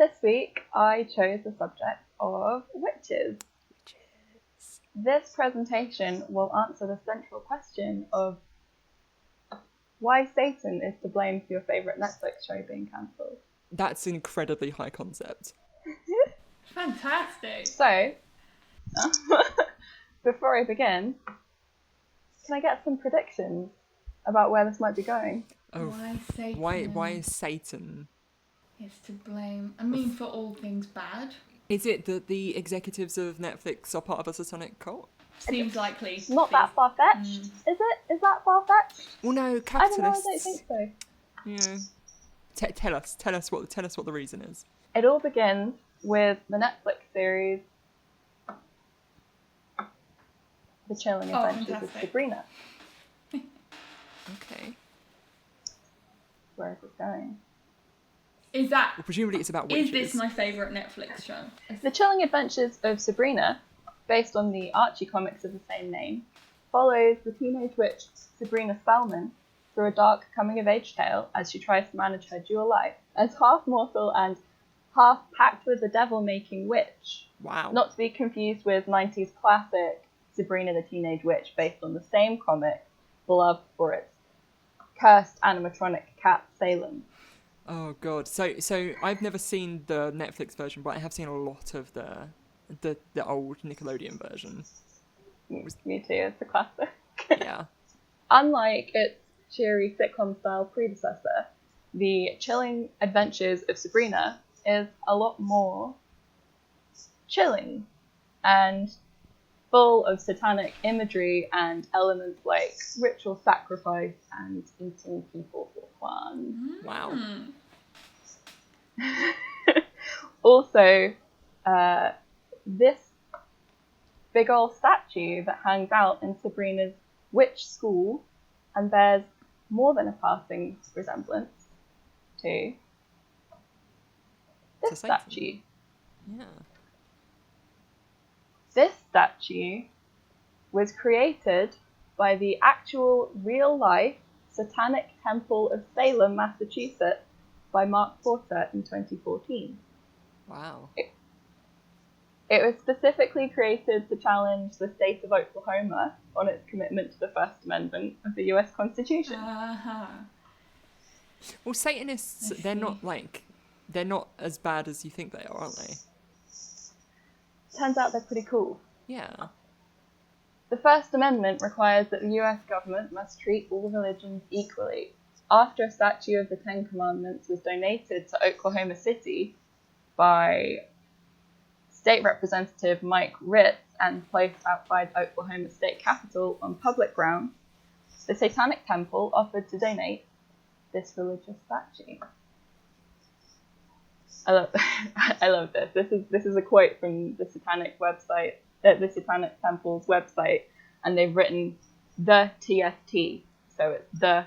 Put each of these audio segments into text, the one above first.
this week, I chose the subject of witches. This presentation will answer the central question of why Satan is to blame for your favourite Netflix show being cancelled. That's an incredibly high concept. Fantastic. So, before I begin, can I get some predictions about where this might be going? Oh, Why Satan? why is Satan? Is to blame. I mean, for all things bad. Is it that the executives of Netflix are part of a satanic cult? Seems likely. Not that far-fetched, is it? Is that far-fetched? Well, no, I don't know, capitalists. I don't think so. Yeah. Tell us what the reason is. It all begins with the Netflix series The Chilling Adventures of Sabrina. Okay. Where is this going? Is that... Well, presumably it's about witches. Is this my favourite Netflix show? The Chilling Adventures of Sabrina, based on the Archie comics of the same name, follows the teenage witch Sabrina Spellman through a dark coming-of-age tale as she tries to manage her dual life as half-mortal and half-packed with the devil-making witch. Wow. Not to be confused with 90s classic Sabrina the Teenage Witch, based on the same comic, beloved for its cursed animatronic cat Salem. Oh god. So I've never seen the Netflix version, but I have seen a lot of the old Nickelodeon version. Me too, it's a classic. Yeah. Unlike its cheery sitcom-style predecessor, The Chilling Adventures of Sabrina is a lot more chilling and full of satanic imagery and elements like ritual sacrifice and eating people for fun. Wow. Also, this big old statue that hangs out in Sabrina's witch school and bears more than a passing resemblance to this statue. Yeah. This statue was created by the actual real-life Satanic Temple of Salem, Massachusetts, by Mark Porter in 2014. Wow. It was specifically created to challenge the state of Oklahoma on its commitment to the First Amendment of the US Constitution. Well, Satanists, they're not as bad as you think they are, aren't they? Turns out they're pretty cool. Yeah. The First Amendment requires that the US government must treat all religions equally. After a statue of the Ten Commandments was donated to Oklahoma City by State Representative Mike Ritz and placed outside Oklahoma State Capitol on public grounds, the Satanic Temple offered to donate this religious statue. I love this. This is a quote from the Satanic website, the Satanic Temple's website, and they've written the TST, so it's the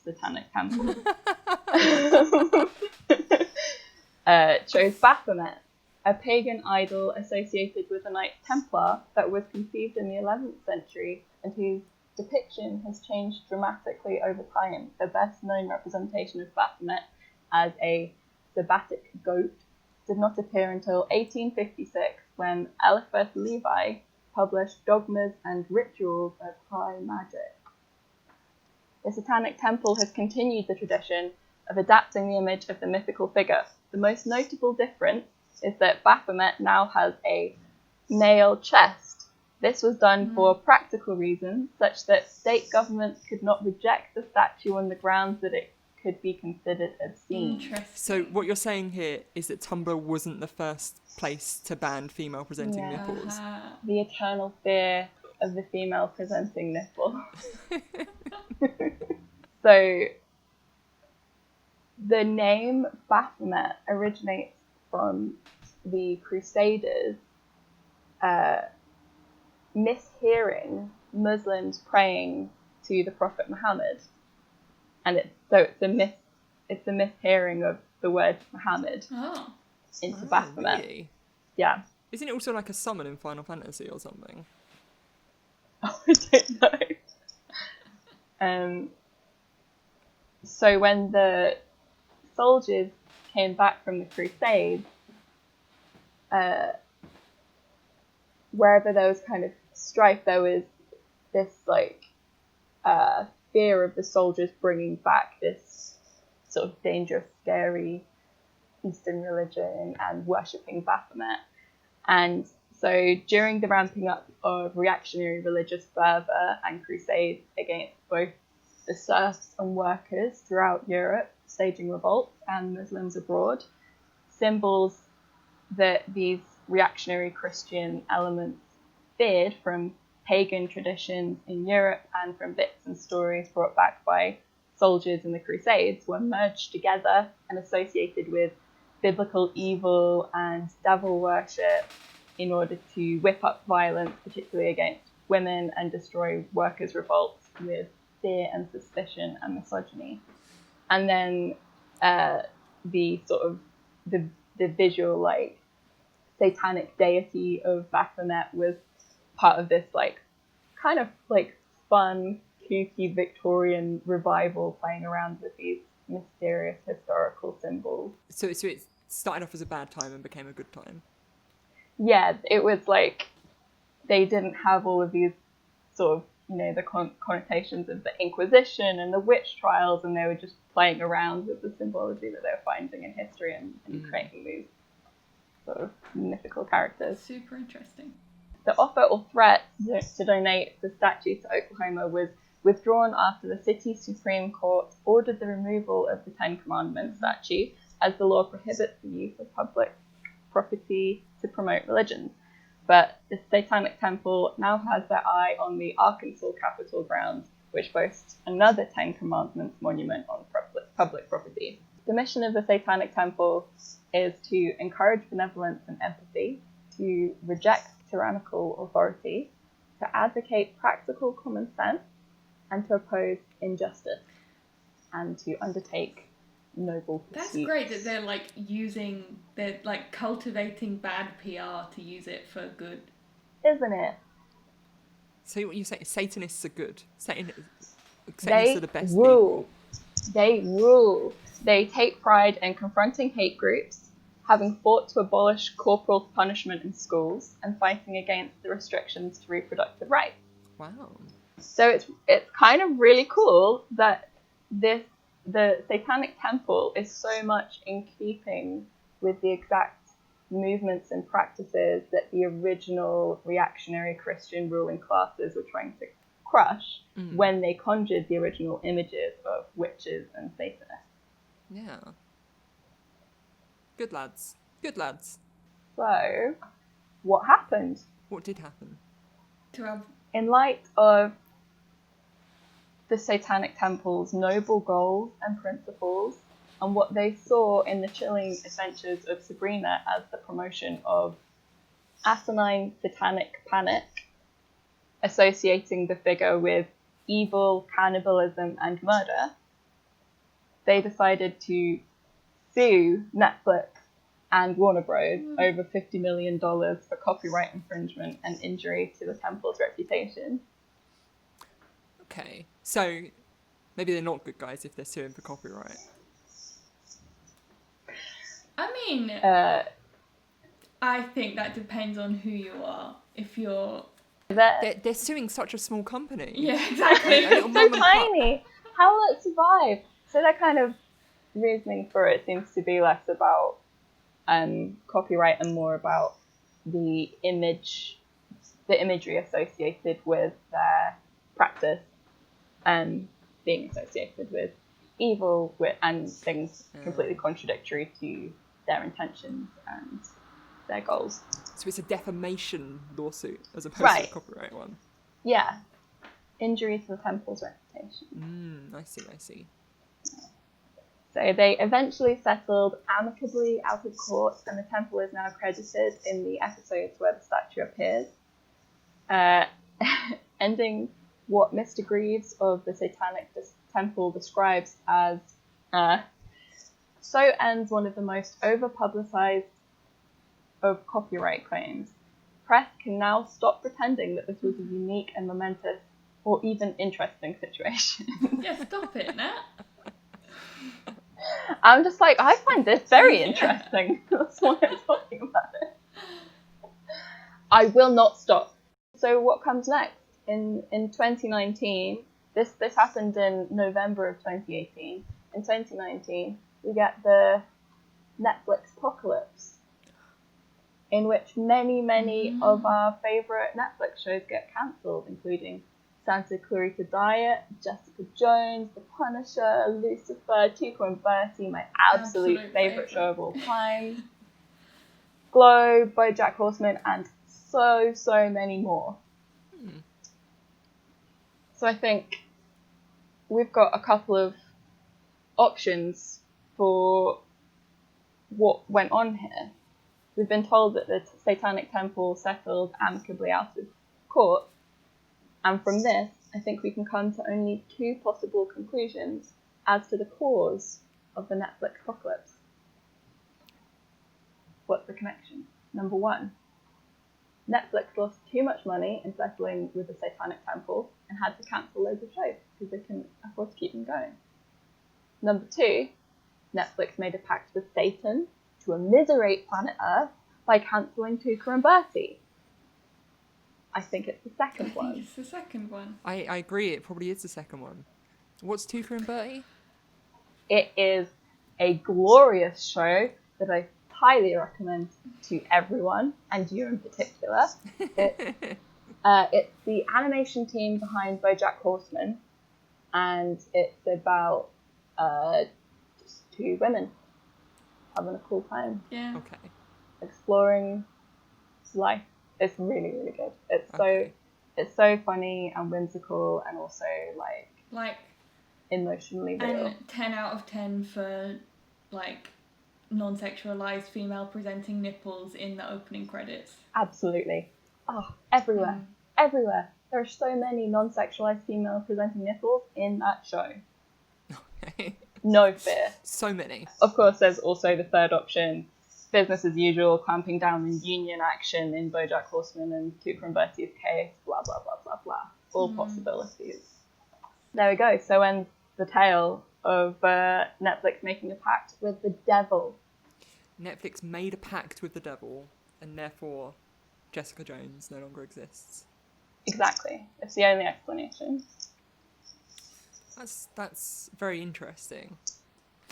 Satanic Temple. Chose Baphomet, a pagan idol associated with the Knights Templar that was conceived in the 11th century and whose depiction has changed dramatically over time. The best known representation of Baphomet as a sabbatic goat did not appear until 1856 when Eliphas Levi published Dogmas and Rituals of High Magic. The Satanic Temple has continued the tradition of adapting the image of the mythical figure. The most notable difference is that Baphomet now has a male chest. This was done for practical reasons, such that state governments could not reject the statue on the grounds that it could be considered obscene. Interesting. So what you're saying here is that Tumblr wasn't the first place to ban female presenting nipples. The eternal fear of the female presenting nipple. So the name Baphomet originates from the Crusaders mishearing Muslims praying to the Prophet Muhammad, and it's a mishearing of the word Muhammad into Baphomet. Really? Yeah. Isn't it also like a summon in Final Fantasy or something? Oh, I don't know. So when the soldiers came back from the Crusades, wherever there was kind of strife, there was this like fear of the soldiers bringing back this sort of dangerous, scary Eastern religion and worshipping Baphomet. And so during the ramping up of reactionary religious fervour and crusades against both the serfs and workers throughout Europe, staging revolts, and Muslims abroad, symbols that these reactionary Christian elements feared from pagan traditions in Europe and from bits and stories brought back by soldiers in the Crusades were merged together and associated with biblical evil and devil worship in order to whip up violence, particularly against women, and destroy workers' revolts with fear and suspicion and misogyny. And then the sort of the visual like satanic deity of Baphomet was part of this like kind of like fun, kooky Victorian revival playing around with these mysterious historical symbols. So it started off as a bad time and became a good time. Yeah, it was like they didn't have all of these sort of, you know, the connotations of the Inquisition and the witch trials, and they were just playing around with the symbology that they were finding in history and creating these sort of mythical characters. Super interesting. The offer or threat to donate the statue to Oklahoma was withdrawn after the city's Supreme Court ordered the removal of the Ten Commandments statue, as the law prohibits the use of public property to promote religions. But the Satanic Temple now has their eye on the Arkansas Capitol grounds, which boasts another Ten Commandments monument on public property. The mission of the Satanic Temple is to encourage benevolence and empathy, to reject tyrannical authority, to advocate practical common sense, and to oppose injustice, and to undertake noble pursuits. That's great that they're like cultivating bad PR to use it for good. Isn't it? So what you say, Satanists are good. Satanists They are the best rule. people. They rule. They take pride in confronting hate groups, having fought to abolish corporal punishment in schools, and fighting against the restrictions to reproductive rights. Wow. So it's kind of really cool that the Satanic Temple is so much in keeping with the exact movements and practices that the original reactionary Christian ruling classes were trying to crush when they conjured the original images of witches and Satanists. Yeah. Good lads. Good lads. So, what happened? What did happen? In light of the Satanic Temple's noble goals and principles, and what they saw in the chilling adventures of Sabrina as the promotion of asinine satanic panic, associating the figure with evil, cannibalism, and murder, they decided to sue Netflix and Warner Bros. Over $50 million for copyright infringement and injury to the temple's reputation. Okay, so maybe they're not good guys if they're suing for copyright. I mean, I think that depends on who you are. If you're... They're suing such a small company. Yeah, exactly. A little So mum and pop. tiny. How will it survive? So their kind of reasoning for it seems to be less about copyright and more about the imagery associated with their practice, and being associated with evil and things completely contradictory to their intentions and their goals. So it's a defamation lawsuit as opposed to a copyright one. Yeah. Injury to the temple's reputation. I see. So they eventually settled amicably out of court, and the temple is now credited in the episodes where the statue appears, ending what Mr. Greaves of the Satanic Temple describes as, so ends one of the most over-publicized of copyright claims. Press can now stop pretending that this was a unique and momentous or even interesting situation. Yeah, stop it, Nat. I'm just like, I find this very interesting. That's why I'm talking about it. I will not stop. So what comes next? In 2019, this happened in November of 2018. In 2019, we get the netflixpocalypse, in which many of our favourite Netflix shows get cancelled, including Santa Clarita Diet, Jessica Jones, The Punisher, Lucifer, Tuco and Bertie, my absolute favourite show of all time, Glow, BoJack Horseman, and so many more. So I think we've got a couple of options for what went on here. We've been told that the Satanic Temple settled amicably out of court, and from this, I think we can come to only two possible conclusions as to the cause of the Netflix apocalypse. What's the connection? Number one, Netflix lost too much money in settling with the Satanic Temple and had to cancel loads of shows because they couldn't afford to keep them going. Number two, Netflix made a pact with Satan to immiserate planet Earth by cancelling Tuca and Bertie. I think it's the second one. I think it's the second one. I agree, it probably is the second one. What's Tuca and Bertie? It is a glorious show that I highly recommend to everyone, and you in particular. It's the animation team behind BoJack Horseman, and it's about just two women having a cool time. Yeah. Okay. Exploring life. It's really good. It's so funny and whimsical, and also like emotionally real. And 10 out of 10 for like non-sexualized female presenting nipples in the opening credits. Absolutely. Oh, everywhere. Everywhere. There are so many non-sexualized female presenting nipples in that show. Okay. No fear. So many. Of course, there's also the third option, business as usual, clamping down on union action in BoJack Horseman and Tuca and Bertie's case, blah, blah, blah, blah, blah. All possibilities. There we go. So ends the tale of Netflix making a pact with the devil. Netflix made a pact with the devil, and therefore Jessica Jones no longer exists. Exactly. It's the only explanation. That's very interesting.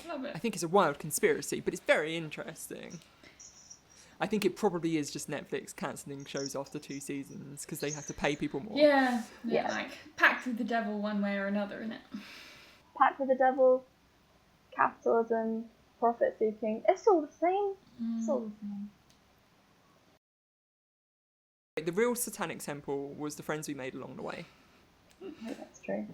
Love it. I think it's a wild conspiracy, but it's very interesting. I think it probably is just Netflix cancelling shows after 2 seasons because they have to pay people more. Yeah, Yeah. like pact with the devil one way or another, innit? Pact with the devil, capitalism, profit seeking. It's all the same. It's all the same. The real Satanic Temple was the friends we made along the way. I think that's true.